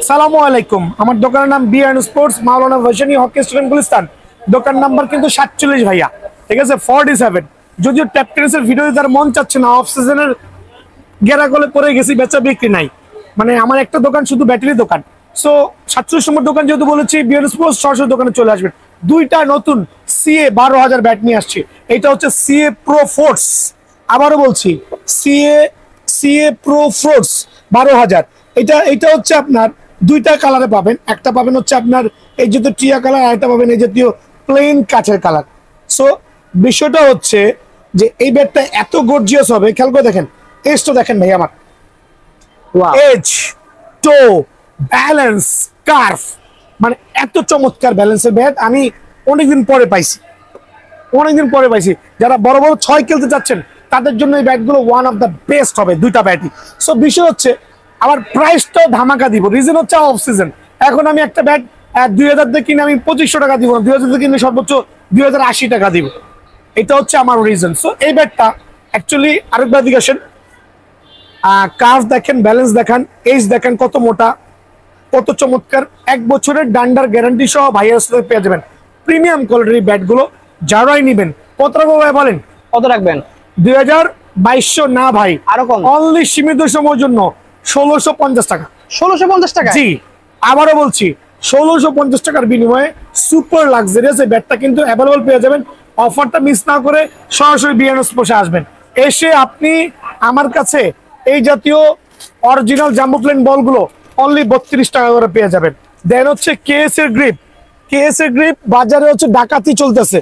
সালামু আলাইকুম। আমার দোকানের নাম বিআরএন স্পোর্টস, মাওলানা ভাসানী হকি স্টুডেন্ট গুলিস্তান। দোকান নাম্বার কিন্তু 47 ভাইয়া, ঠিক আছে, 47। যদিও ট্যাপ টেনিসের ভিডিও তার মন চাচ্ছে না, অফ সিজনের গেরাগলে পড়ে গেছি, বেচা বিক্রি নাই। মানে আমার একটা দোকান শুধু ব্যাটারি দোকান। সো 47 নম্বর দোকান যেহেতু বলেছি, বিআরএন স্পোর্টস সরাসরি দোকানে চলে আসবেন। দুইটা নতুন সিএ 12,000 ব্যাট নিয়ে আসছি। এটা হচ্ছে সিএ প্রো ফোর্স, আবারও বলছি সিএ প্রো ফোর্স 12,000। এটা হচ্ছে আপনার দুইটা কালারে পাবেন। একটা পাবেন হচ্ছে আপনার এই জাতীয় টিয়া কালার, আর একটা পাবেন এই জাতীয় প্লেন কাচের কালার। সো বিষয়টা হচ্ছে যে এই ব্যাটটা এত গর্জিয়াস হবে, খেয়াল করে দেখেন, এজটা দেখেন ভাই আমার, এজ, টো, ব্যালেন্স, কার্ভ, মানে এত চমৎকার ব্যালেন্সের ব্যাট আমি অনেকদিন পরে পাইছি। যারা বড় বড় 6 খেলতে যাচ্ছেন তাদের জন্য এই ব্যাটগুলো ওয়ান অফ দ্য বেস্ট হবে, দুইটা ব্যাটই। সো বিষয় হচ্ছে আমার প্রাইসটাও ধামাকা দিব। রিজন হচ্ছে অফ সিজন। এখন আমি একটা ব্যাট 2000 দিয়ে কিনে আমি 2500 টাকা দিব না, 2000 দিয়ে কিনে সর্বোচ্চ 2080 টাকা দিব। এটা হচ্ছে আমার রিজন। সো এই ব্যাটটা অ্যাকচুয়ালি আরেকবার দিকে আসেন, কার্ভ দেখেন, ব্যালেন্স দেখেন, এজ দেখেন, কত মোটা, কত চমৎকার। 1 বছরের ডান্ডার গ্যারান্টি সহ ভাইয়ের সাথে পেয়ে যাবেন প্রিমিয়াম কোয়ালিটির ব্যাটগুলো। যারাই নেবেন কত রাখবো ভাই বলেন? কত রাখবেন? 2200 না ভাই, আরো কম, অনলি সীমিত সময়ের জন্য 1650 টাকা। 1650 টাকা? জি, আবারও বলছি 1650 টাকার বিনিময়ে সুপার লাক্সারিয়াস এই ব্যাটটা কিন্তু অ্যাভেলেবল পেয়ে যাবেন। অফারটা মিস না করে সরাসরি বিআরএন স্পোর্টসে আসবেন। এসে আপনি আমার কাছে এই জাতীয় অরিজিনাল জাম্বো প্লেন বলগুলো অনলি 32 টাকা করে পেয়ে যাবেন। দেন হচ্ছে কেএস এর গ্রিপ বাজারে হচ্ছে ডাকাতি চলতেছে,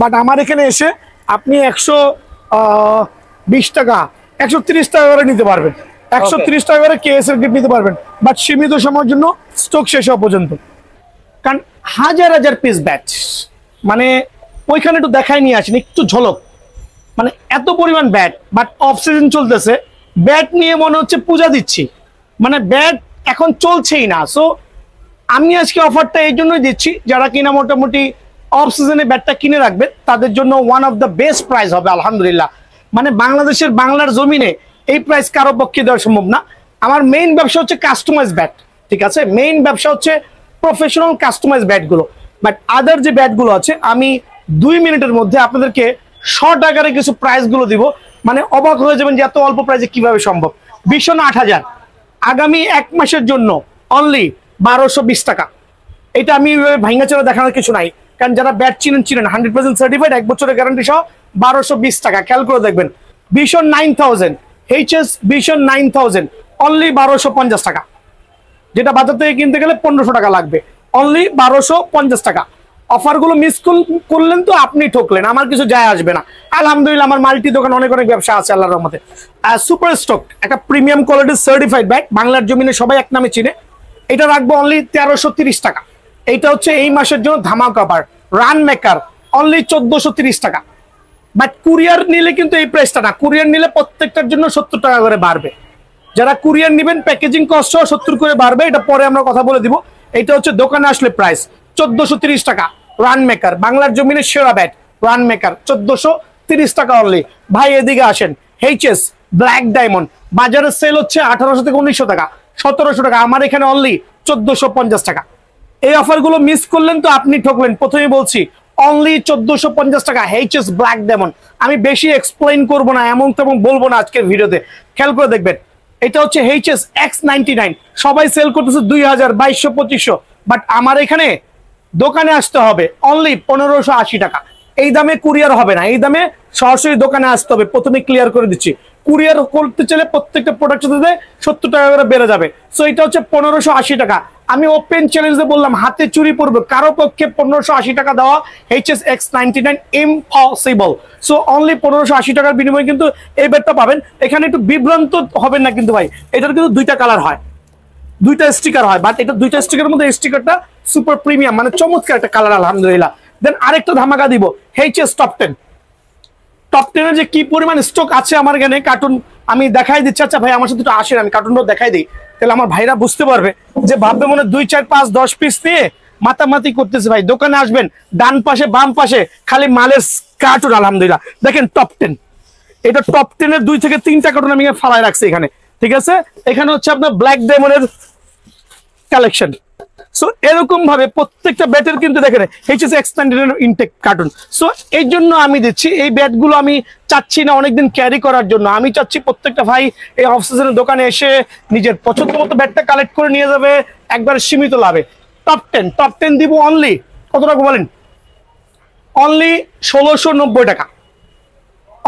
বাট আমার এখানে এসে আপনি 120 টাকা 130 টাকা করে নিতে পারবেন। 130 টাকা করে কেএস এর গ্রিপ নিতে পারবেন, বাট সীমিত সময়ের জন্য, স্টক শেষ হওয়া পর্যন্ত। কারণ হাজার হাজার পিস ব্যাট, মানে ওইখানে একটু দেখাই নিয়ে আসেন একটু ঝলক, মানে এত পরিমাণ ব্যাট, বাট অফ সিজন চলতেছে, ব্যাট নিয়ে মনে হচ্ছে পূজা দিচ্ছি, মানে ব্যাট এখন চলছেই না। সো আমি আজকে অফারটা এই জন্যই দিচ্ছি, যারা কিনা মোটামুটি অফ সিজনে ব্যাটটা কিনে রাখবেন তাদের জন্য one of the best price হবে আলহামদুলিল্লাহ। মানে বাংলার জমিনে এই প্রাইস কারো পক্ষে দেওয়া সম্ভব না। আমার মেইন ব্যবসা হচ্ছে কাস্টমাইজ ব্যাট, ঠিক আছে, মেইন ব্যবসা হচ্ছে প্রফেশনাল কাস্টমাইজ ব্যাটগুলো। বাট আদার যে ব্যাটগুলো আছে আমি 2 মিনিটের মধ্যে আপনাদেরকে শর্ট আকারে কিছু প্রাইসগুলো দিব, মানে অবাক হয়ে যাবেন যে এত অল্প প্রাইসে কিভাবে সম্ভব। 20,008,000 আগামী 1 মাসের জন্য অনলি 1220 টাকা। এটা আমি ভাঙ্গাচোরা দেখানোর কিছু নাই, কারণ যারা ব্যাট চিনেন 100% সার্টিফাইড, 1 বছরের গ্যারান্টি সহ 1220 টাকা। খেয়াল করে দেখবেন, Vision 9000 HS Vision 9000 অনলি 1250 টাকা, যেটা বাজার থেকে কিনতে গেলে 1500 টাকা লাগবে, অনলি 1250 টাকা। অফারগুলো মিস করলেন তো আপনি ঠকলেন, আমার কিছু যায় আসবে না। আলহামদুলিল্লাহ আমার মাল্টি দোকান অনেক ব্যবসা আছে আল্লাহর রহমতে। সুপার স্টক একটা প্রিমিয়াম কোয়ালিটির সার্টিফাইড ব্যাট, বাংলার জমিনে সবাই এক নামে চিনে। এটা রাখবো অনলি 1330 টাকা। এইটা হচ্ছে এই মাসের জন্য ধামাকা অফার। রান মেকার অনলি 1430 টাকা। বাট কুরিয়ার নিলে কিন্তু এই প্রাইসটা না, কুরিয়ার নিলে প্রত্যেকটার জন্য 70 টাকা করে বাড়বে। যারা কুরিয়ার নেবেন প্যাকেজিং কস্ট সহ 70 করে বাড়বে, এটা পরে আমরা কথা বলে দিব। এটা হচ্ছে দোকানে আসলে প্রাইস 1430 টাকা। রান মেকার বাংলার জমিনের সেরা ব্যাট, রান মেকার 1430 টাকা অনলি। ভাই এদিকে আসেন, HS ব্ল্যাক ডায়মন্ড বাজারে সেল হচ্ছে 1800 থেকে 1900 টাকা, 1700 টাকা, আমার এখানে অনলি 1450 টাকা। এই অফারগুলো মিস করলেন তো আপনি ঠকলেন। প্রথমে বলছি অনলি 1450 টাকা HS ব্ল্যাক ডায়মন্ড। আমি বেশি এক্সপ্লেইন করবো না, এমন তেমন বলবো না আজকের ভিডিওতে, খেয়াল করে দেখবেন। এটা হচ্ছে HS X99, সবাই সেল করতেছে 2000, 2200, 2500, বাট আমার এখানে দোকানে আসতে হবে অনলি 1580 টাকা। এই দামে কুরিয়ার হবে না, এই দামে সরাসরি দোকানে আসতে হবে। প্রথমে ক্লিয়ার করে দিচ্ছি, কুরিয়ার করতে চাইলে প্রত্যেকটা প্রোডাক্টের সাথে 70 টাকা করে বেড়ে যাবে। সো এটা হচ্ছে 1580 টাকা। আমি ওপেন চ্যালেঞ্জে বললাম হাতে চুরি পড়বে, কারো পক্ষে 1580 টাকা দেওয়া HS X99 impossible. So only 1580 টাকার বিনিময়ে কিন্তু এই ব্যাটটা পাবেন। এখানে একটু বিভ্রান্ত হবেন না কিন্তু ভাই, এটার কিন্তু 2টা কালার হয়, 2টা স্টিকার হয়, বাট এটা 2টা স্টিকারের মধ্যে স্টিকারটা সুপার প্রিমিয়াম, মানে চমৎকার একটা কালার আলহামদুলিল্লাহ। দেন আরেকটা ধামাকা দিব, HS টপ 10 যে কি পরিমাণ স্টক আছে আমার এখানে, কার্টুন আমি দেখাই দিচ্ছি। আচ্ছা ভাই আমার সাথে একটু আসেন, আমি কার্টুনটা দেখাই দিই, তাহলে আমার ভাইরা বুঝতে পারবে যে ভাববে মনে 2, 4, 5, 10 পিস নিয়ে মাতামাতি করতেছে। ভাই দোকানে আসবেন, ডান পাশে বাম পাশে খালি মালের কার্টুন। আলহামদুলিল্লাহ দেখেন টপ 10, এটা টপ 10 এর 2 থেকে 3টা কার্টুন আমি ফালায় রাখছি এখানে, ঠিক আছে। এখানে হচ্ছে আপনার ব্ল্যাক ডায়মন্ডের কালেকশন। সো এরকম ভাবে প্রত্যেকটা ব্যাটের কিন্তু দেখেন HS extended intake carton. So এই জন্য আমি দিচ্ছি এই ব্যাটগুলো, আমি চাচ্ছি না অনেকদিন ক্যারি করার জন্য, আমি চাচ্ছি প্রত্যেকটা ভাই এই অফ সিজনের দোকানে এসে নিজের পছন্দ মতো ব্যাটটা কালেক্ট করে নিয়ে যাবে একবার সীমিত লাভে। টপ 10 দিব অনলি কত টাকা বলেন? অনলি 1690 টাকা।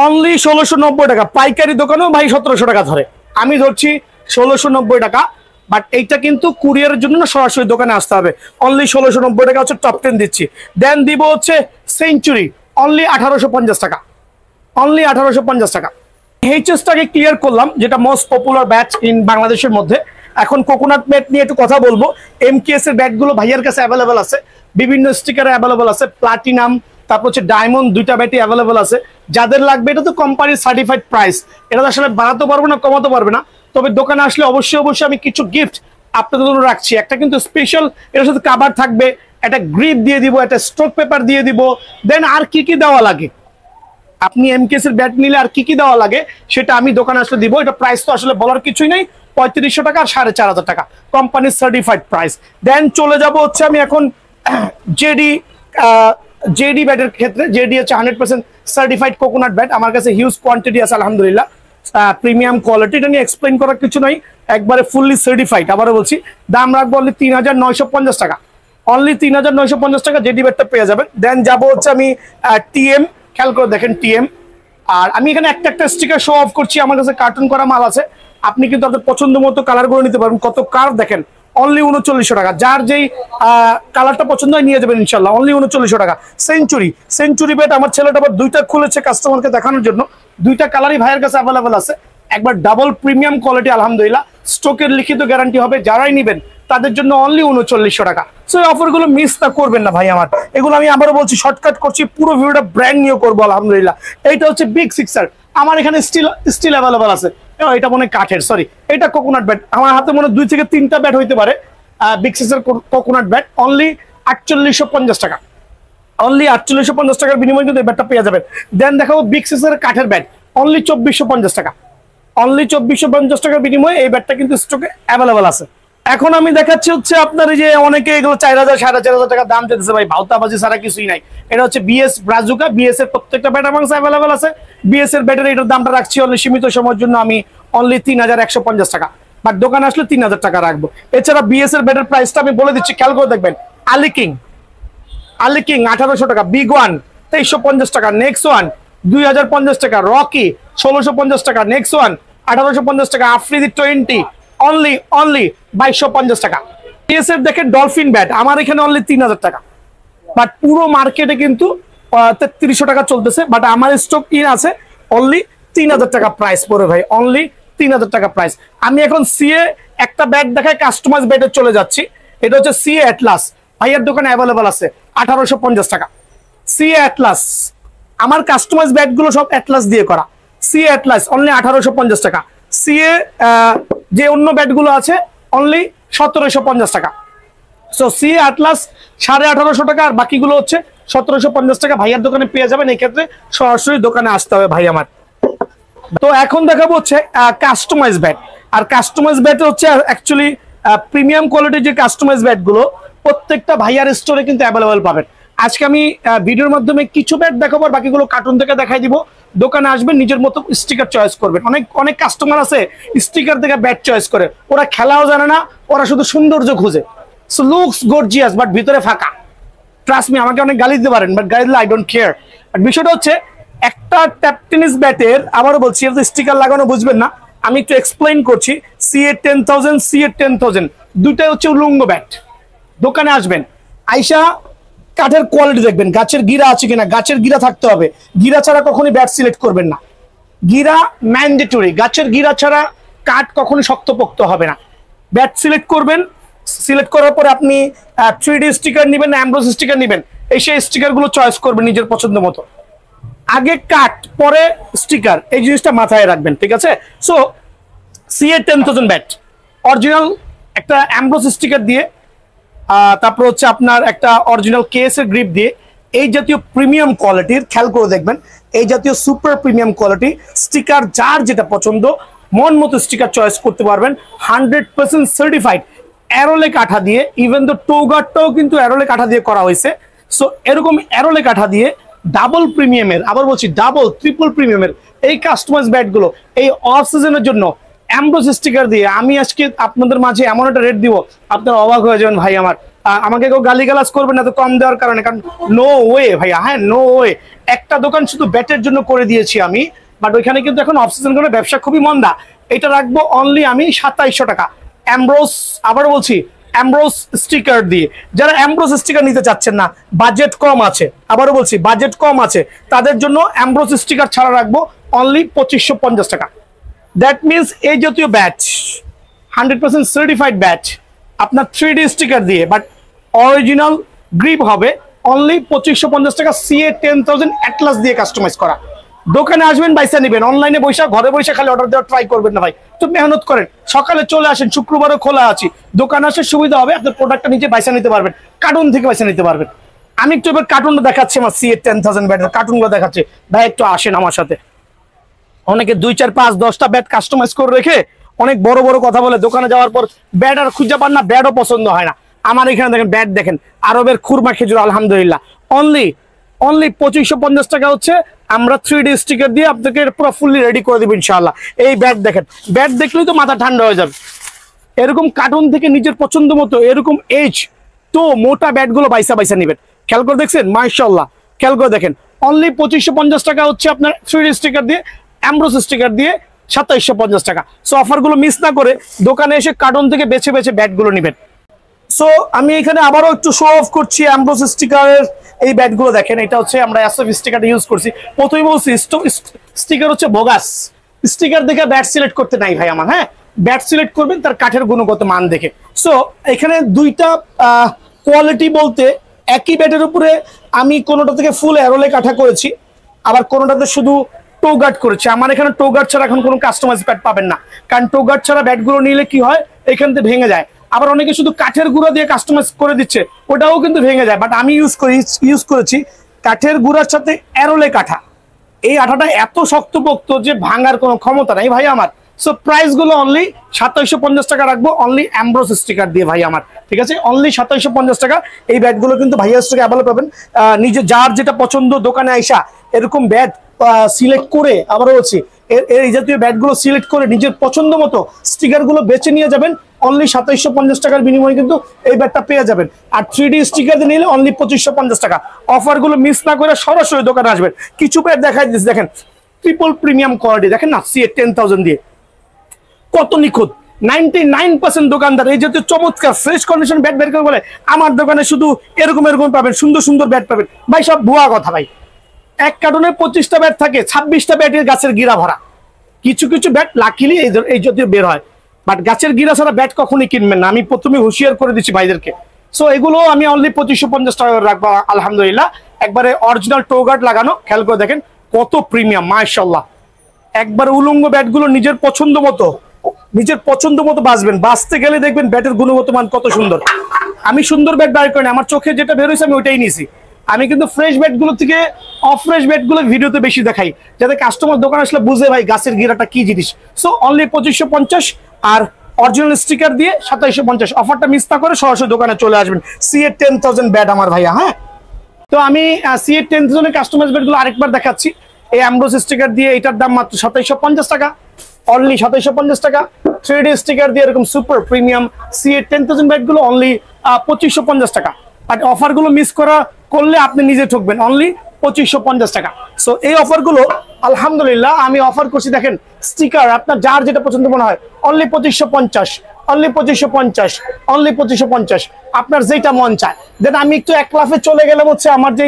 অনলি 1690 টাকা। পাইকারি দোকানেও ভাই 1700 টাকা ধরে, আমি ধরছি 1690 টাকা। বাট এইটা কিন্তু কুরিয়ারের জন্য না, সরাসরি দোকানে আসতে হবে। অনলি 1690 টাকা হচ্ছে টপ 10 দিচ্ছি। দেন দিব হচ্ছে সেঞ্চুরি অনলি 1850 টাকা। অনলি 1850 টাকা। এইচএসটাকে ক্লিয়ার করলাম, যেটা মোস্ট পপুলার ব্যাট ইন বাংলাদেশের মধ্যে। এখন কোকোনাট ব্যাট নিয়ে একটু কথা বলবো। এমকেএস এর ব্যাটগুলো ভাইয়ার কাছে অ্যাভেলেবল আছে, বিভিন্ন স্টিকারে অ্যাভেলেবল আছে, প্লাটিনাম তারপর হচ্ছে ডায়মন্ড, দুইটা ব্যাটই অ্যাভেলেবল আছে। যাদের লাগবে, এটা তো কোম্পানির সার্টিফাইড প্রাইস, এটা তো আসলে বাড়াতে পারবো না, কমাতে পারবে না। তবে দোকানে আসলে অবশ্যই আমি কিছু গিফট আপনাদের জন্য রাখছি। একটা কিন্তু স্পেশাল, এটার সাথে কাভার থাকবে, একটা গ্রিপ দিয়ে দিব, একটা স্ট্রোক পেপার দিয়ে দিব। দেন আর কি কি দেওয়া লাগে, আপনি এমকেএস এর ব্যাট নিলে আর কি কি দেওয়া লাগে সেটা আমি দোকানে আসলে দিব। এটা প্রাইস তো আসলে বলার কিছুই নেই, 3500 টাকা আর 4500 টাকা কোম্পানির সার্টিফাইড প্রাইস। দেন চলে যাব হচ্ছে আমি এখন জেডি ব্যাটের ক্ষেত্রে। জেডি হচ্ছে 100% সার্টিফাইড কোকোনাট ব্যাট, আমার কাছে হিউজ কোয়ান্টিটি আছে আলহামদুলিল্লাহ, প্রিমিয়াম কোয়ালিটি। এটা নিয়ে এক্সপ্লেন করার কিছু নাই, একবারে ফুললি সার্টিফাইড। আবারও বলছি, দাম রাখবো অনলি 3950 টাকা। অনলি 3950 টাকা জেডি ব্যাটটা পেয়ে যাবেন। দেন যাবো হচ্ছে আমি টিএম, খেয়াল করে দেখেন টিএম। আর আমি এখানে একটা স্টিকার শো অফ করছি, আমার কাছে কার্টুন করা মাল আছে, আপনি কিন্তু আপনার পছন্দ মতো কালার করে নিতে পারবেন। কত কার্ভ দেখেন, অনলি 3900 টাকা। যার যেই কালারটা পছন্দ হয় নিয়ে যাবেন ইনশাল্লাহ, অনলি 3900 টাকা। সেঞ্চুরি ব্যাট আমার ছেলেটা আবার দুইটা খুলেছে কাস্টমারকে দেখানোর জন্য, দুইটা কালারই ভাইয়ের কাছে অ্যাভেলেবেল আছে। একবার ডাবল প্রিমিয়াম কোয়ালিটি আলহামদুলিল্লাহ, স্টকের লিখিত গ্যারান্টি হবে, যারাই নেবেন তাদের জন্য অনলি 3900 টাকা। সো এই অফারগুলো মিস না করবেন না ভাই আমার। এগুলো আমি আবারও বলছি, শর্টকাট করছি, পুরো ভিডিওটা ব্র্যান্ড নিউ করবো আলহামদুলিল্লাহ। এইটা হচ্ছে বিগ সিক্সার, আমার এখানে স্টিল অ্যাভেলেবেল আছে। এটা মনে হয় কাঠের, সরি, এটা কোকোনাট ব্যাট। আমার হাতে মনে হয় 2 থেকে 3টা ব্যাট হইতে পারে বিগ সিক্সার কোকোনাট ব্যাট। অনলি 4850 টাকা। অনলি 4850 টাকার বিনিময়ে কিন্তু এই ব্যাটটা পেয়ে যাবেন। দেন দেখাবো বিগ সিক্সার কাঠের ব্যাট, অনলি 2450 টাকা। অনলি 2450 টাকার বিনিময়ে এই ব্যাটটা কিন্তু স্টকে অ্যাভেলেবেল আছে। এখন আমি দেখাচ্ছি হচ্ছে আপনার এই যে অনেকে এগুলো 4000 4500 টাকা দাম চাইতেছে ভাই, ভাউতাবাজি ছাড়া কিছুই নাই। এটা হচ্ছে বিএস ব্রাজুকা, বিএস এর প্রত্যেকটা ব্যাট আমার কাছে অ্যাভেলেবেল আছে। বিএস এর ব্যাটের এটার দামটা রাখছি অনলি সীমিত সময়ের জন্য আমি অনলি 3150 টাকা, বাট দোকানে আসলে 3000 টাকা রাখবো। এছাড়া বিএস এর ব্যাটের প্রাইসটা আমি বলে দিচ্ছি, খেয়াল করে দেখবেন। আলিকিং 1800 টাকা, বিগ ওয়ান 2350 টাকা, নেক্সট ওয়ান 2050 টাকা, রকি 1650 টাকা, নেক্সট ওয়ান 1850 টাকা, আফ্রিদি 20 অনলি 2250 টাকা। বিএসএফ দেখেন ডলফিন ব্যাট আমার এখানে অনলি 3000 টাকা, বাট পুরো মার্কেটে কিন্তু 3300 টাকা চলতেছে, বাট আমার স্টক ইন আছে অনলি 3000 টাকা প্রাইস পড়ে ভাই, অনলি 3000 টাকা প্রাইস। আমি এখন সিএ একটা ব্যাট দেখায় কাস্টমাইজ ব্যাটে চলে যাচ্ছি। এটা হচ্ছে সিএ অ্যাটলাস, ভাইয়ের দোকানে অ্যাভেলেবল আছে 1850 টাকা। সিএ অ্যাটলাস, আমার কাস্টমাইজ ব্যাটগুলো সব অ্যাটলাস দিয়ে করা। সিএ অ্যাটলাস অনলি 1850 টাকা। সিএ যে অন্য ব্যাটগুলো আছে অনলি 1750 টাকা। সো সিএ অ্যাটলাস 1850 টাকা, আর বাকিগুলো হচ্ছে 1750 টাকা ভাইয়ার দোকানে পেয়ে যাবেন। এই ক্ষেত্রে সরাসরি দোকানে আসতে হবে ভাই আমার। তো এখন দেখাবো হচ্ছে কাস্টমাইজ ব্যাট, আর কাস্টমাইজ ব্যাট হচ্ছে অ্যাকচুয়ালি প্রিমিয়াম কোয়ালিটির যে কাস্টমাইজ ব্যাটগুলো প্রত্যেকটা ভাইয়ার স্টোরে কিন্তু অ্যাভেলেবেল পাবেন। আজকে আমি ভিডিওর মাধ্যমে কিছু ব্যাট দেখাবো, আর বাকিগুলো কার্টুন থেকে দেখাই দিব। দোকানে আসবেন, নিজের মতো স্টিকার চয়েস করবেন। অনেক কাস্টমার আছে স্টিকার থেকে ব্যাট চয়েস করে, ওরা খেলাও জানে না, ওরা শুধু সৌন্দর্য খুঁজে। সো লুকস গর্জিয়াস বাট ভিতরে ফাঁকা। ট্রাস্ট মি, আমাকে অনেক গালি দিতে পারেন, বাট গালি দিলে আই ডোন্ট কেয়ার। বাট বিষয়টা হচ্ছে একটা ট্যাপ টেনিস ব্যাটের, আবারও বলছি, স্টিকার লাগানো বুঝবেন না, আমি একটু এক্সপ্লেইন করছি। সিএ 10,000, সিএ 10,000 দুইটাই হচ্ছে উলঙ্গ ব্যাট। দোকানে আসবেন, আইসা কাঠের কোয়ালিটি দেখবেন, গাছের গিরা আছে কিনা, গাছের গিরা থাকতে হবে, গিরা ছাড়া কখনোই ব্যাট সিলেক্ট করবেন না। গিরা ম্যান্ডেটরি, গাছের গিরা ছাড়া কাঠ কখনোই শক্তপোক্ত হবে না। ব্যাট সিলেক্ট করবেন, সিলেক্ট করার পরে আপনি 3D স্টিকার নেবেন না অ্যামব্রোস স্টিকার নেবেন, এই সেই স্টিকারগুলো চয়েস করবেন নিজের পছন্দ মতো। আগে কাঠ পরে স্টিকার, এই জিনিসটা মাথায় রাখবেন, ঠিক আছে? সো সিএ 10,000 ব্যাট অরিজিনাল একটা অ্যামব্রোস স্টিকার দিয়ে, তারপর হচ্ছে আপনার একটা অরিজিনাল কেসের গ্রিপ দিয়ে, এই জাতীয় প্রিমিয়াম কোয়ালিটির, খেয়াল করে দেখবেন, এই জাতীয় সুপার প্রিমিয়াম কোয়ালিটি স্টিকার যার যেটা পছন্দ মন মতো স্টিকার চয়েস করতে পারবেন। 100% সার্টিফাইড অ্যারোলে কাঠা দিয়ে, ইভেন তো টো গার্ডটাও কিন্তু অ্যারোলে কাঠা দিয়ে করা হয়েছে। সো এরকম অ্যারোলে কাঠা দিয়ে ডাবল প্রিমিয়ামের, আবার বলছি ডাবল ট্রিপল প্রিমিয়ামের এই কাস্টমাইজ ব্যাটগুলো এই অফ সিজনের জন্য অ্যাম্ব্রোস স্টিকার দিয়ে আমি আজকে আপনাদের মাঝে এমন একটা রেট দিব, আপনারা অবাক হয়ে যাবেন ভাই। আমাকে কেউ গালিগালাজ করবেন না তো কম দেওয়ার কারণে, কারণ নো ওয়ে ভাইয়া, হ্যাঁ নো ওয়ে। একটা দোকান শুধু ব্যাটের জন্য করে দিয়েছি আমি, বাট ওইখানে কিন্তু এখন অফ সিজন করে ব্যবসা খুবই মন্দা। এটা রাখবো অনলি আমি 2700 টাকা অ্যাম্ব্রোস, আবার বলছি অ্যাম্ব্রোস স্টিকার দিয়ে। যারা অ্যাম্ব্রোস স্টিকার নিতে চাচ্ছেন না, বাজেট কম আছে, আবারও বলছি বাজেট কম আছে, তাদের জন্য অ্যাম্ব্রোস স্টিকার ছাড়া রাখবো অনলি 2550 টাকা। দ্যাট মিনস এই জাতীয় ব্যাচ 100% সার্টিফাইড ব্যাচ আপনার 3D স্টিকার দিয়ে, বাট অরিজিনাল গ্রিপ হবে অনলি 2550 টাকা। CA 10000 অ্যাটলাস দিয়ে কাস্টমাইজ করা। দোকানে আসবেন, বাইসা নেবেন, অনলাইনে বসে ঘরে বসে খালি অর্ডার দেওয়ার ট্রাই করবেন না ভাই, তো মেহনত করেন, সকালে চলে আসেন, শুক্রবারও খোলা আছি, দোকানে আসে সুবিধা হবে, আপনার প্রোডাক্টটা নিজে বাইসা নিতে পারবেন, কার্টুন থেকে বাইসা নিতে পারবেন। আমি একটু এবার কার্টুনটা দেখাচ্ছি, আমার CA 10000 ব্যাটের কার্টুনগুলো দেখাচ্ছি ভাই, একটু আসেন আমার সাথে। অনেকে 2 4 5 10টা ব্যাট কাস্টমাইজ করে রেখে অনেক বড় বড় কথা বলে, দোকানে যাওয়ার পর ব্যাট আর খুঁজে পান না, ব্যাটও পছন্দ হয় না। আমার এখানে দেখেন ব্যাট দেখেন, আরবের খুরমা খেজুর আলহামদুলিল্লাহ, অনলি 2550 টাকা হচ্ছে। আমরা 3D স্টিকার দিয়ে আপনাকে পুরো ফুললি রেডি করে দেবো ইনশাআল্লাহ। এই ব্যাট দেখেন, ব্যাট দেখলেই তো মাথা ঠান্ডা হয়ে যাবে। এরকম কার্টুন থেকে নিজের পছন্দ মতো এরকম এজ তো মোটা ব্যাটগুলো বাইসা বাইসা নেবেন। খেয়াল করে দেখছেন মাশাআল্লাহ, খেয়াল করে দেখেন অনলি 2550 টাকা হচ্ছে আপনার 3D স্টিকার দিয়ে, অ্যাম্ব্রোস স্টিকার দিয়ে 2750 টাকা। সো অফারগুলো মিস না করে দোকানে এসে কার্টুন থেকে বেছে বেছে ব্যাটগুলো নেবেন। সো আমি এখানে আবারও একটু শো অফ করছি অ্যাম্ব্রোস স্টিকারের এই ব্যাটগুলো দেখেন। এটা হচ্ছে আমরা এসএফ স্টিকারটা ইউজ করছি। প্রথমেই বলছি স্টিকার হচ্ছে বোগাস, স্টিকার দেখে ব্যাট সিলেক্ট করতে নাই ভাই আমার, হ্যাঁ ব্যাট সিলেক্ট করবেন তার কাঠের গুণগত মান দেখে। সো এখানে দুইটা কোয়ালিটি বলতে, একই ব্যাটের উপরে আমি কোনোটা থেকে ফুল অ্যারোলে কাঠা করেছি, আবার কোনোটাতে শুধু টো গার্ড করেছি। আমার এখানে টো গার্ড ছাড়া এখন কোনো কাস্টমাইজ ব্যাট পাবেন না, কারণ টো গার্ড ছাড়া ব্যাটগুলো নিলে কি হয় এখান থেকে ভেঙে যায়। আবার অনেকে শুধু কাঠের গুঁড়া দিয়ে কাস্টমাইজ করে দিচ্ছে, ওটাও কিন্তু ভেঙে যায়। বাট আমি ইউজ করেছি কাঠের গুঁড়ার সাথে অ্যারোলে কাঠা। এই আঠাটা এত শক্তপোক্ত যে ভাঙার কোনো ক্ষমতা নাই ভাই আমার। সো প্রাইস গুলো অনলি 2750 টাকা রাখবো, অনলি অ্যাম্ব্রোস স্টিকার দিয়ে ভাই আমার, ঠিক আছে, অনলি 2750 টাকা। এই ব্যাটগুলো কিন্তু ভাইয়ার স্টকে অ্যাভেলেবল পাবেন। নিজে যার যেটা পছন্দ দোকানে আইসা এরকম ব্যাট সিলেক্ট করে, আবারও বলছি এই জাতীয় ব্যাটগুলো সিলেক্ট করে নিজের পছন্দ মতো স্টিকারগুলো বেছে নিয়ে যাবেন। অনলি 2750 টাকার বিনিময়ে কিন্তু এই ব্যাটটা পেয়ে যাবেন। আর 3D স্টিকার দিয়ে নিলে অনলি 2550 টাকা। অফারগুলো মিস না করে সরাসরি দোকানে আসবেন। কিছু ব্যাট দেখাই দিচ্ছি দেখেন, ট্রিপল প্রিমিয়াম কোয়ালিটি দেখেন না, CA 10000 দিয়ে কত নিখুঁত। 99% দোকানদার এই জাতীয় চমৎকার ফ্রেশ কন্ডিশন ব্যাট বের করে বলে আমার দোকানে শুধু এরকম পাবেন, সুন্দর সুন্দর ব্যাট পাবেন। ভাই সব ভুয়া কথা ভাই। এক কার্টুনে 25টা ব্যাট থাকে, 26টা ব্যাটের গাছের গিরা ভরা। কিছু কিছু ব্যাট লাকিলি এই জাতীয় বের হয়, বাট গাছের গিরা ছাড়া ব্যাট কখনই কিনবেন না, আমি প্রথমে হুঁশিয়ার করে দিচ্ছি ভাইদেরকে। সো এগুলো আমি অনলি 2550 টাকা রাখবো আলহামদুলিল্লাহ। একবারে অরিজিনাল টো গার্ড লাগানো, খেয়াল করে দেখেন কত প্রিমিয়াম মাশাআল্লাহ। একবার উলঙ্গ ব্যাটগুলো নিজের পছন্দ মতো বাঁচবেন, বাঁচতে গেলে দেখবেন ব্যাটের গুণগত মান কত সুন্দর। আমি সুন্দর ব্যাট বাইর করি না, আমার চোখে যেটা বের হয়েছে আমি ওইটাই নিয়েছি। আমি কিন্তু ফ্রেশ ব্যাটগুলো থেকে অফ্রেশ ব্যাটগুলো ভিডিওতে বেশি দেখাই, যাতে কাস্টমার দোকান আসলে বুঝে ভাই গাছের গিরাটা কি জিনিস। সো অনলি 2550 আর অরিজিনাল স্টিকার দিয়ে 2750। অফারটা মিস না করে সরাসরি দোকানে চলে আসবেন। CA 10000 ব্যাট আমার ভাইয়া, হ্যাঁ। তো আমি CA 10000 এর কাস্টমাইজ ব্যাটগুলো আরেকবার দেখাচ্ছি। এই অ্যাম্ব্রোস স্টিকার দিয়ে এটার দাম মাত্র 2750 টাকা, অনলি 2750 টাকা। 3D স্টিকার দিয়ে এরকম সুপার প্রিমিয়াম CA 10000 ব্যাটগুলো অনলি 2550 টাকা। বাট অফারগুলো মিস করলে আপনি নিজে ঠকবেন, অনলি 2550 টাকা। সো এই অফারগুলো আলহামদুলিল্লাহ আমি অফার করছি। দেখেন স্টিকার আপনার যার যেটা পছন্দ মনে হয় অনলি 2550, অনলি 2550, অনলি 2550, আপনার যেটা মন চায়। দেন আমি একটু এক লাফে চলে গেলাম হচ্ছে আমার যে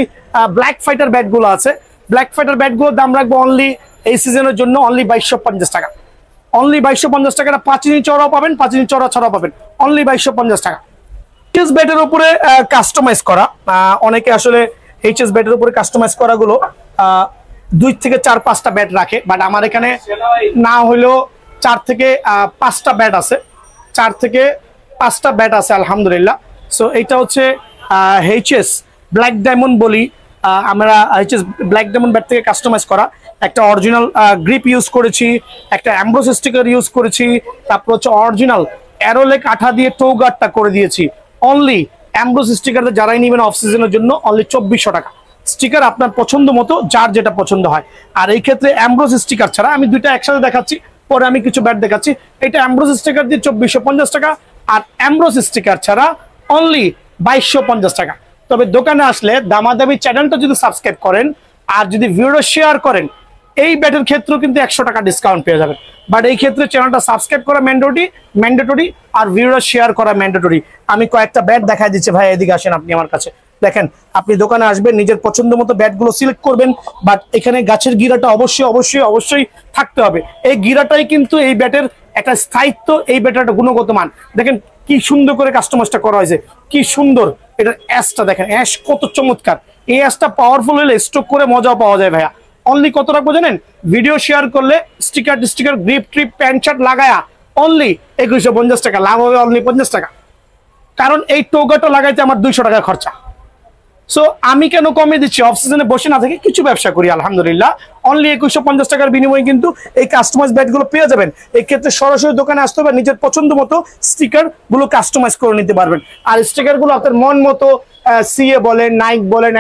ব্ল্যাক ফাইটার ব্যাটগুলো আছে। ব্ল্যাক ফাইটার ব্যাটগুলোর দাম রাখবো অনলি এই সিজনের জন্য অনলি 2250 টাকা, অনলি 2250 টাকা। 5 ইঞ্চি চড়াও পাবেন, 5 ইঞ্চি চড়া ছাড়াও পাবেন, অনলি 2250 টাকা। এইচএস ব্যাটের উপরে কাস্টমাইজ করা, অনেকে আসলে এইচএস ব্যাটের উপরে কাস্টমাইজ করাগুলো 2 থেকে 4-5টা ব্যাট রাখে, বাট আমার এখানে না হলেও 4 থেকে 5টা ব্যাট আছে, 4 থেকে 5টা ব্যাট আছে আলহামদুলিল্লাহ। সো এইটা হচ্ছে এইচএস ব্ল্যাক ডায়মন্ড বলি আমরা, এইচএস ব্ল্যাক ডায়মন্ড ব্যাট থেকে কাস্টমাইজ করা। একটা অরিজিনাল গ্রিপ ইউজ করেছি, একটা অ্যাম্ব্রোস স্টিকার ইউজ করেছি, তারপর হচ্ছে অরিজিনাল অ্যারোলেক আঠা দিয়ে টো গার্ডটা করে দিয়েছি অনলি অ্যামব্রোস স্টিকার যারাই নেবেন অফ সিজনের জন্য অনলি 2400 টাকা। স্টিকার আপনার পছন্দ মতো যার যেটা পছন্দ হয়। আর এই ক্ষেত্রে অ্যামব্রোস স্টিকার ছাড়া আমি দুইটা একসাথে দেখাচ্ছি, পরে আমি কিছু ব্যাট দেখাচ্ছি। এটা অ্যামব্রোস স্টিকার দিয়ে 2450 টাকা, আর অ্যামব্রোস স্টিকার ছাড়া অনলি 2250 টাকা। তবে দোকানে আসলে দামাদামি চ্যানেলটা যদি সাবস্ক্রাইব করেন আর যদি ভিডিও শেয়ার করেন এই ব্যাটের ক্ষেত্রেও কিন্তু 100 টাকা ডিসকাউন্ট পেয়ে যাবেন। বাট এই ক্ষেত্রে চ্যানেলটা সাবস্ক্রাইব করা ম্যান্ডেটরি আর ভিডিও শেয়ার করা ম্যান্ডেটরি। আমি কয়েকটা ব্যাট দেখাই দিচ্ছি ভাই, এদিকে আসেন আপনি আমার কাছে। দেখেন, আপনি দোকানে আসবেন, নিজের পছন্দ মতো ব্যাটগুলো সিলেক্ট করবেন, বাট এখানে গাছের গিরাটা অবশ্যই থাকতে হবে। এই গিরাটাই কিন্তু এই ব্যাটের একটা স্থায়িত্ব, এই ব্যাটের একটা গুণগত মান। দেখেন কি সুন্দর করে কাস্টমাইজটা করা হয়েছে, কি সুন্দর। এটার অ্যাশটা দেখেন, অ্যাশ কত চমৎকার। এই অ্যাশটা পাওয়ারফুল হলে স্ট্রোক করে মজাও পাওয়া যায় ভাইয়া। অনলি কত রাখবো জানেন? ভিডিও শেয়ার করলে sticker grip trip pant shirt লাগায়া অনলি 2150 টাকা, লাভ হবে অনলি 50 টাকা। কারণ এই টোগাটা লাগাইতে আমার 200 টাকা খরচা। সো আমি কেন কমিয়ে দিচ্ছি? অফ সিজনে বসে না থেকে কিছু ব্যবসা করি আলহামদুলিল্লাহ। অনলি 2150 টাকার বিনিময়ে কিন্তু এই কাস্টমাইজ ব্যাটগুলো পেয়ে যাবেন। এই ক্ষেত্রে সরাসরি দোকানে আসতে হবে, নিজের পছন্দ মতো স্টিকার গুলো কাস্টমাইজ করে নিতে পারবেন। আর স্টিকার গুলো আপনার মন মতো সিএ বলেন, নাইক বলেন,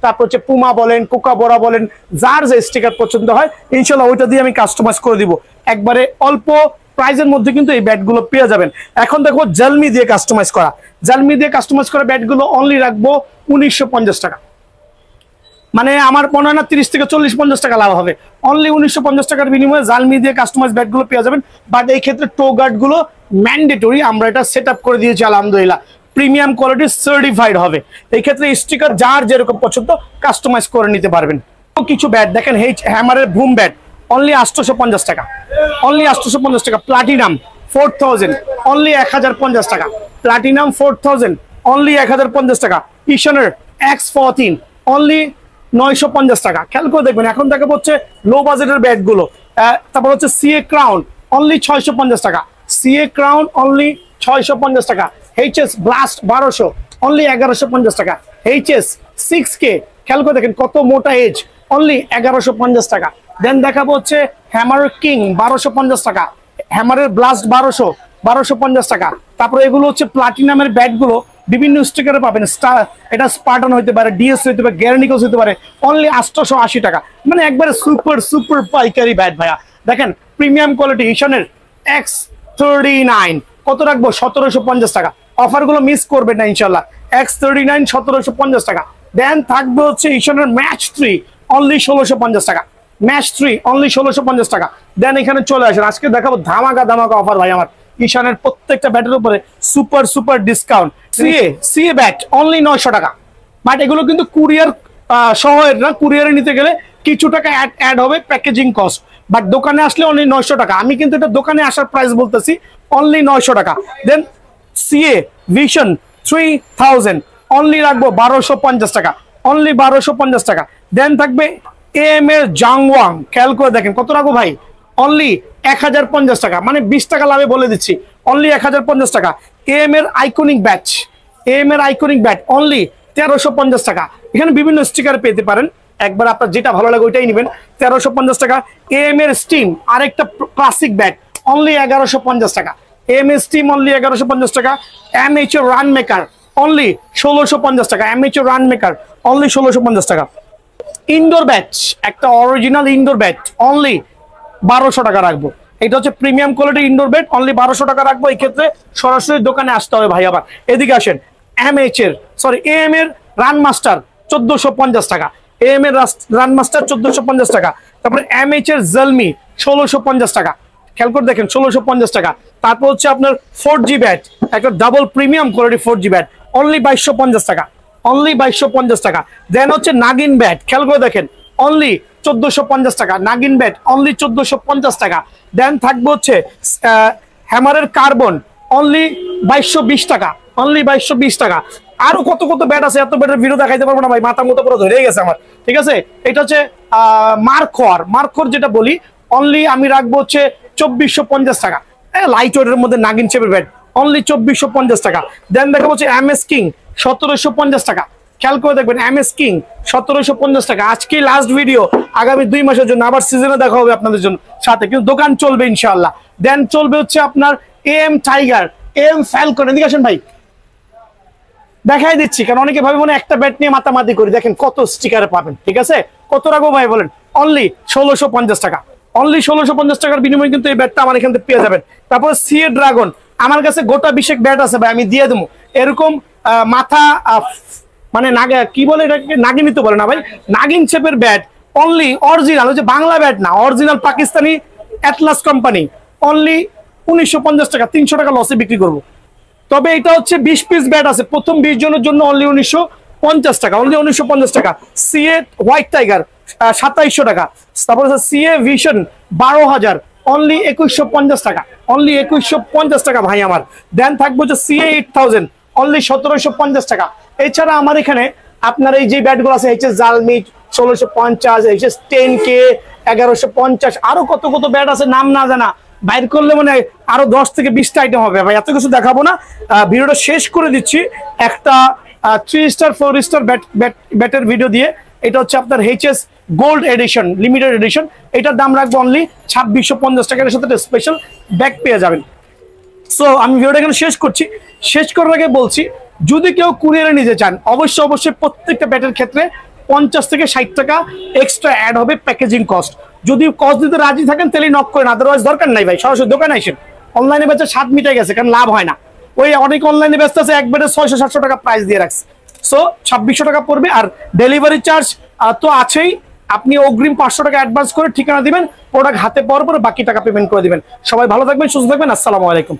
তারপর হচ্ছে পুমা বলেন, কোকাবোরা বলেন, যার যে স্টিকার পছন্দ হয় ইনশাল্লাহ ওইটা দিয়ে আমি কাস্টমাইজ করে দিব। একবারে অল্প প্রাইজের মধ্যে কিন্তু এই ব্যাটগুলো পেয়ে যাবেন। এখন দেখো জালমি দিয়ে কাস্টমাইজ করা ব্যাটগুলো অনলি রাখবো 1950 টাকা। মানে আমার মনে হয় না 30 থেকে 40-50 টাকা লাভ হবে। অনলি 1950 টাকার বিনিময়ে জালমি দিয়ে কাস্টমাইজ ব্যাটগুলো পেয়ে যাবেন। বাট এই ক্ষেত্রে টো গার্ড গুলো ম্যান্ডেটরি, আমরা এটা সেট আপ করে দিয়েছি আলহামদুলিল্লাহ। প্রিমিয়াম কোয়ালিটি সার্টিফাইড হবে। এই ক্ষেত্রে স্টিকার যার যেরকম পছন্দ কাস্টমাইজ করে নিতে পারবেন। কিছু ব্যাট দেখেন, হ্যামারের বুম ব্যাট অনলি 850 টাকা, অনলি 850 টাকা। প্লাটিনাম 4000 অনলি 1050 টাকা, প্লাটিনাম 4000 অনলি 1050 টাকা। ইশনের X14 অনলি 950 টাকা। খেয়াল করে দেখবেন, এখন দেখা হচ্ছে লো বাজেটের ব্যাট গুলো। তারপর হচ্ছে সিএ ক্রাউন অনলি 650 টাকা, সিএ ক্রাউন অনলি 650 টাকা। এইচএস ব্লাস্ট 1200 অনলি 1150 টাকা। এইচএস 6K খেয়াল করে দেখেন কত মোটা এজ, অনলি 1150 টাকা। দেন দেখাবো হচ্ছে হ্যামার কিং 1250 টাকা, হ্যামারের ব্লাস্ট 1250 টাকা। তারপরে এগুলো হচ্ছে প্লাটিনামের ব্যাট গুলো, বিভিন্ন স্টিকারে পাবেন। এটা স্পার্টান হইতে পারে, ডিএস হইতে পারে, গ্যারানিকস হইতে পারে, অনলি 880 টাকা। মানে একবারে সুপার পাইকারি ব্যাট ভাইয়া। দেখেন প্রিমিয়াম কোয়ালিটি ইশনের X39 কত রাখবো? 1750 টাকা। অফার গুলো মিস করবেন না ইনশাল্লাহ। X39 1750 টাকা। দেন থাকবে হচ্ছে ইশনের ম্যাচ 3 অনলি 1650 টাকা, ম্যাচ 3 অনলি 1650 টাকা। দেন এখানে চলে আসেন, আজকে দেখাবো ধামাকা অফার ভাই আমার। ঈশানের প্রত্যেকটা ব্যাটের উপরে super discount. CA bat only 900 টাকা। বাট এগুলো কিন্তু কুরিয়ার সহ না, কুরিয়ারে নিতে গেলে কিছু টাকা অ্যাড হবে প্যাকেজিং কস্ট। বাট দোকানে আসলে অনলি 900 টাকা। আমি কিন্তু এটা দোকানে আসার প্রাইস বলতেছি, অনলি 900 টাকা। দেন সিএ ভিশন 3000 অনলি রাখবো 1250 টাকা, অনলি 1250 টাকা। দেন থাকবে এম এর জাংওয়াং, খেয়াল করে দেখেন কত রাখবো ভাই? অনলি 1050 টাকা। মানে 20 টাকা লাভে বলে দিচ্ছি, অনলি 1050 টাকা। এম এর আইকনিক ব্যাট অনলি 1350 টাকা। এখানে বিভিন্ন স্টিকার পেতে পারেন, একবার আপনার যেটা ভালো লাগে ওইটাই নেবেন। 1350 টাকা। এম এর স্টিম আরেকটা ক্লাসিক ব্যাট অনলি 1150 টাকা, এম এর স্টিম অনলি 1150 টাকা। এমএইচ এর রান মেকার অনলি 1650 টাকা, এমএইচ এর রান মেকার অনলি 1650 টাকা। ইনডোর ব্যাট, একটা অরিজিনাল ইনডোর ব্যাট অনলি 1200 টাকা রাখবো। এটা হচ্ছে premium quality indoor bat, only 1200 টাকা রাখবো। এই ক্ষেত্রে সরাসরি দোকানে আসতে হবে ভাই। আবার এদিকে আসেন, এম এর রান মাস্টার 1450 টাকা, এম এর রান মাস্টার 1450 টাকা। তারপরে এমএইচ এর জালমি 1650 টাকা। খেয়াল করে দেখেন 1650 টাকা। তারপর হচ্ছে আপনার 4G ব্যাট, একটা double premium quality 4G bat only 2250 টাকা, অনলি 2250 টাকা। দেন হচ্ছে নাগিন ব্যাট, খেয়াল করে দেখেন অনলি 1450 টাকা, নাগিন ব্যাট অনলি 1450 টাকা। দেন থাকবে হচ্ছে হ্যামারের কার্বন অনলি 2220 টাকা, অনলি 2220 টাকা। আরো কত ব্যাট আছে, এত ব্যাটের ভিডিও দেখাইতে পারবো না ভাই, মাথা মতো পুরো ধরে গেছে আমার। ঠিক আছে, এটা হচ্ছে মার্কর যেটা বলি, অনলি আমি রাখবো হচ্ছে 2450 টাকা। লাইট ওয়েটের মধ্যে নাগিন শেপের ব্যাট অনলি 2450 টাকা। দেন দেখা হচ্ছে এমএস কিং 1750 টাকা। খেয়াল করে দেখবেন এমএস কিং 1750 টাকা। আজকে লাস্ট ভিডিও, আগামী 2 মাসের জন্য, আবার সিজনে দেখা হবে আপনাদের জন্য সাথে, কিন্তু দোকান চলবে ইনশাআল্লাহ। দেন চলবে হচ্ছে আপনার AM টাইগার, AM ফ্যালকন। এদিকে আসেন ভাই, দেখাই দিচ্ছি, কারণ অনেকে ভাবে মনে একটা ব্যাট নিয়ে মাতামাতি করি। দেখেন কত স্টিকারে পাবেন, ঠিক আছে? কত রাখবো ভাই বলেন? অনলি 1650 টাকা। অনলি 1650 টাকার বিনিময়ে কিন্তু এই ব্যাটটা আমার এখান থেকে পেয়ে যাবেন। তারপরে সিএ ড্রাগন, আমার কাছে গোটা 20 ব্যাট আছে ভাই, আমি দিয়ে দেবো। এরকম মাথা মানে কি বলে এটাকে, নাগিন তো বলে না ভাই, নাগিন শেপের ব্যাট অনলি অরিজিনাল, হচ্ছে বাংলা ব্যাট না, original Pakistani Atlas company, only 1950 টাকা। 300 টাকা লসে বিক্রি করবো। তবে এটা হচ্ছে 20 পিস ব্যাট আছে, প্রথম 20 জনের জন্য অনলি 1950 টাকা, অনলি 1950 টাকা। সিএ হোয়াইট টাইগার 2700 টাকা। তারপর সিএ ভিশন 12,000, অনলি 2150 টাকা, অনলি 2150 টাকা ভাই আমার। দেন থাকবো হচ্ছে সিএ 8000, অনলি 1750 টাকা। এছাড়া আমার এখানে আপনার এই যে ব্যাটগুলো আছে, এইচএস জালমি 1650, এইচএস 10K 1150, আরো কত কত ব্যাট আছে নাম না জানা, বাইর করলে মানে আরো 10 থেকে 20টা আইটেম হবে ভাই, এত কিছু দেখাবো না। ভিডিওটা শেষ করে দিচ্ছি একটা 3 স্টার 4 স্টার ব্যাটের ভিডিও দিয়ে। এটা হচ্ছে আপনার HS gold addition, limited edition. এটার দাম রাখবো অনলি 2650 টাকা, এর সাথে স্পেশাল ব্যাগ পেয়ে যাবেন। সো আমি ভিডিওটা এখানে শেষ করছি। শেষ করার আগে বলছি, যদি কেউ কুরিয়ারে নিতে চান, অবশ্যই প্রত্যেকটা ব্যাটের ক্ষেত্রে 50 থেকে 60 টাকা এক্সট্রা অ্যাড হবে প্যাকেজিং কস্ট। যদি কস্ট দিতে রাজি থাকেন তাহলে নক করেন, আদারওয়াইজ দরকার নাই ভাই, সরাসরি দোকানে আসেন। অনলাইনে বেচে 7 মিটাই গেছে, কারণ লাভ হয় না। ওই অনেক অনলাইনে ব্যস্ত আছে, এক ব্যাটে 600-700 টাকা প্রাইস দিয়ে রাখছে। সো 2600 টাকা পড়বে। আর ডেলিভারি চার্জ তো আছেই, আপনি অগ্রিম 500 টাকা অ্যাডভান্স করে ঠিকানা দিবেন, প্রোডাক্ট হাতে পাওয়ার পরে বাকি টাকা পেমেন্ট করে দিবেন। সবাই ভালো থাকবেন, সুস্থ থাকবেন, আসসালামু আলাইকুম।